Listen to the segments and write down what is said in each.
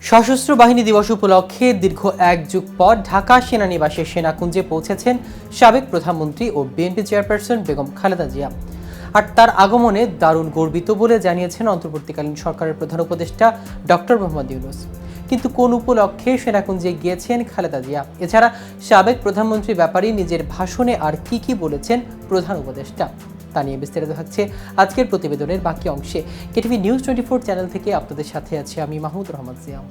সশস্ত্র বাহিনী দিবস উপলক্ষে দীর্ঘ এক যুগ পর ঢাকা সেনানিবাসের সেনাকুঞ্জে পৌঁছেছেন সাবেক প্রধানমন্ত্রী ও বিএনপি চেয়ারপারসন বেগম খালেদা জিয়া। আর তার আগমনে দারুণ গর্বিত বলে জানিয়েছেন অন্তর্বর্তীকালীন সরকারের প্রধান উপদেষ্টা ডক্টর মোহাম্মদ ইউনূস। কিন্তু কোন উপলক্ষে সেনাকুঞ্জে গিয়েছেন খালেদা জিয়া, এছাড়া সাবেক প্রধানমন্ত্রীর ব্যাপারে নিজের ভাষণে আর কি বলেছেন প্রধান উপদেষ্টা, তা নিয়ে বিস্তারিত থাকছে আজকের প্রতিবেদনের বাকি অংশে। কেটিভি নিউজ 24 চ্যানেল থেকে আপনাদের সাথে আছি আমি মাহমুদ রহমান জিয়াম।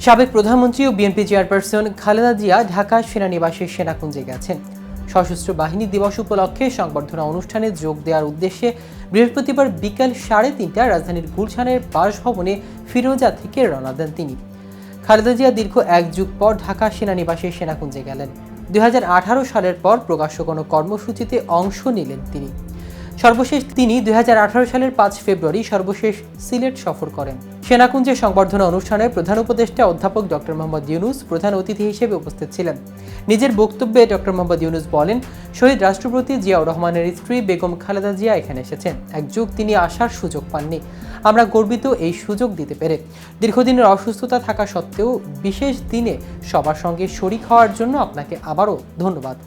সাবেক প্রধানমন্ত্রী ও বিএনপি চেয়ারপারসন খালেদা জিয়া ঢাকা সেনানিবাসের সেনাকুঞ্জে গেছেন। সশস্ত্র বাহিনী দিবস উপলক্ষে সংবর্ধনা অনুষ্ঠানে যোগ দেওয়ার উদ্দেশ্যে বৃহস্পতিবার বিকাল 3:30টায় রাজধানীর গুলশানের বাসভবনে ফিরোজা থেকে রওনা দেন তিনি। খালেদা জিয়া দীর্ঘ এক যুগ পর ঢাকা সেনানিবাসের সেনাকুঞ্জে গেলেন। 2018 সালের পর প্রকাশ্য কোনো কর্মসূচিতে অংশ নিলেন তিনি। সর্বশেষ তিনি 2018 সালের 5 ফেব্রুয়ারি সর্বশেষ সিলেট সফর করেন। সেনাকুঞ্জের সংবর্ধনা অনুষ্ঠানে প্রধান উপদেষ্টা অধ্যাপক ডক্টর মোহাম্মদ ইউনূস প্রধান অতিথি হিসেবে উপস্থিত ছিলেন। নিজের বক্তব্যে ডক্টর মোহাম্মদ ইউনূস বলেন, শহীদ রাষ্ট্রপতি জিয়াউর রহমানের স্ত্রী বেগম খালেদা জিয়া এখানে এসেছেন। এক যুগ তিনি আসার সুযোগ পাননি। আমরা গর্বিত এই সুযোগ দিতে পেরে। দীর্ঘদিনের অসুস্থতা থাকা সত্ত্বেও বিশেষ দিনে সবার সঙ্গে শরিক হওয়ার জন্য আপনাকে আবারও ধন্যবাদ।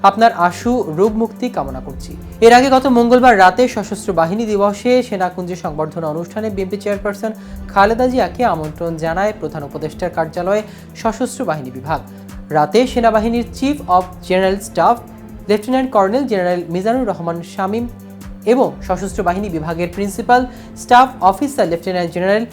আপনার আশু রোগ মুক্তি কামনা করছি। এর আগে গত মঙ্গলবার রাতে সশস্ত্র বাহিনী দিবসে সেনাকুঞ্জে সংবর্ধনা অনুষ্ঠানে বিএনপি চেয়ারপারসন খালেদা জিয়াকে আমন্ত্রণ জানায় প্রধান উপদেষ্টার কার্যালয়ে সশস্ত্র বাহিনী বিভাগ। রাতে সেনাবাহিনীর chief of general staff lieutenant colonel general Mizanur Rahman Shamim এবং সশস্ত্র বাহিনী বিভাগের principal staff officer lieutenant general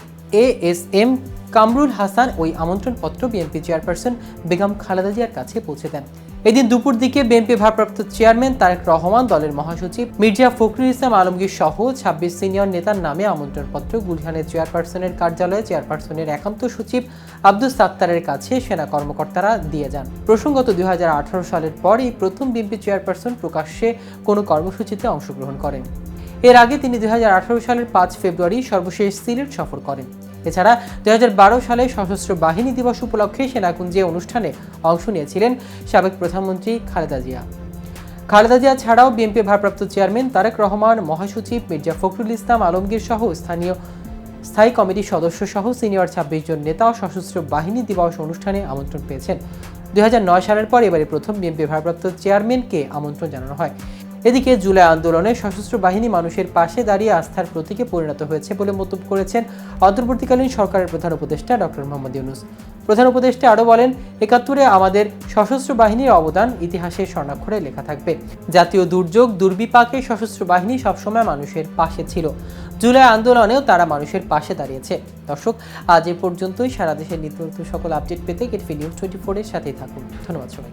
ASM Kamrul Hasan ওই আমন্ত্রণপত্র বিএনপি চেয়ারপারসন বেগম খালেদা জিয়ার কাছে পৌঁছে দেন। এদিন দুপুর দিকে বিএনপি ভারপ্রাপ্ত চেয়ারম্যান তারেক রহমান, দলের মহাসচিব মির্জা ফখরুল ইসলাম আলমগীর সহ 26 সিনিয়র নেতার নামে আমন্ত্রণপত্র গুলশানের চেয়ারপারসনের কার্যালয়ে চেয়ারপারসনের একান্ত সচিব আব্দুস সাত্তারের কাছে সেনা কর্মকর্তারা দিয়ে যান। প্রসঙ্গত 2018 সালের পর এই প্রথম বিএনপি চেয়ারপারসন প্রকাশ্যে কোনো কর্মসূচিতে অংশগ্রহণ করেন। এর আগে তিনি 2018 সালের 5 ফেব্রুয়ারি সর্বশেষ সিলেট সফর করেন। এছাড়া 2012 সালে সশস্ত্র বাহিনী দিবস উপলক্ষে সেনাকুঞ্জে অনুষ্ঠানে অংশ নিয়েছিলেন সাবেক প্রধানমন্ত্রী খালেদা জিয়া। খালেদা জিয়া ছাড়াও বিএনপি ভারপ্রাপ্ত চেয়ারম্যান তারেক রহমান, মহাসচিব মির্জা ফখরুল ইসলাম আলমগীর সহ স্থায়ী কমিটির সদস্য সহ সিনিয়র 26 জন নেতাও সশস্ত্র বাহিনী দিবস অনুষ্ঠানে আমন্ত্রণ পেয়েছেন। 2009 সালের পর এবারে প্রথম বিএনপি ভারপ্রাপ্ত চেয়ারম্যানকে আমন্ত্রণ জানানো হয়। এদিকে জুলাই আন্দোলনে সশস্ত্র বাহিনী মানুষের পাশে দাঁড়িয়ে আস্থার প্রতীকে পরিণত হয়েছে বলে মন্তব্য করেছেন অন্তর্বর্তীকালীন সরকারের প্রধান উপদেষ্টা ডক্টর মোহাম্মদ ইউনূস। প্রধান উপদেষ্টা আরও বলেন, 71-এ আমাদের সশস্ত্র বাহিনীর অবদান ইতিহাসের স্বর্ণাক্ষরে লেখা থাকবে। জাতীয় দুর্যোগ দুর্বিপাকে সশস্ত্র বাহিনী সবসময় মানুষের পাশে ছিল। জুলাই আন্দোলনেও তারা মানুষের পাশে দাঁড়িয়েছে। দর্শক, আজ এ পর্যন্তই। সারা দেশের নিত্য নতুন সকল আপডেট পেতে কেটিভি নিউজ 24-এর সাথেই থাকুন। ধন্যবাদ সবাই।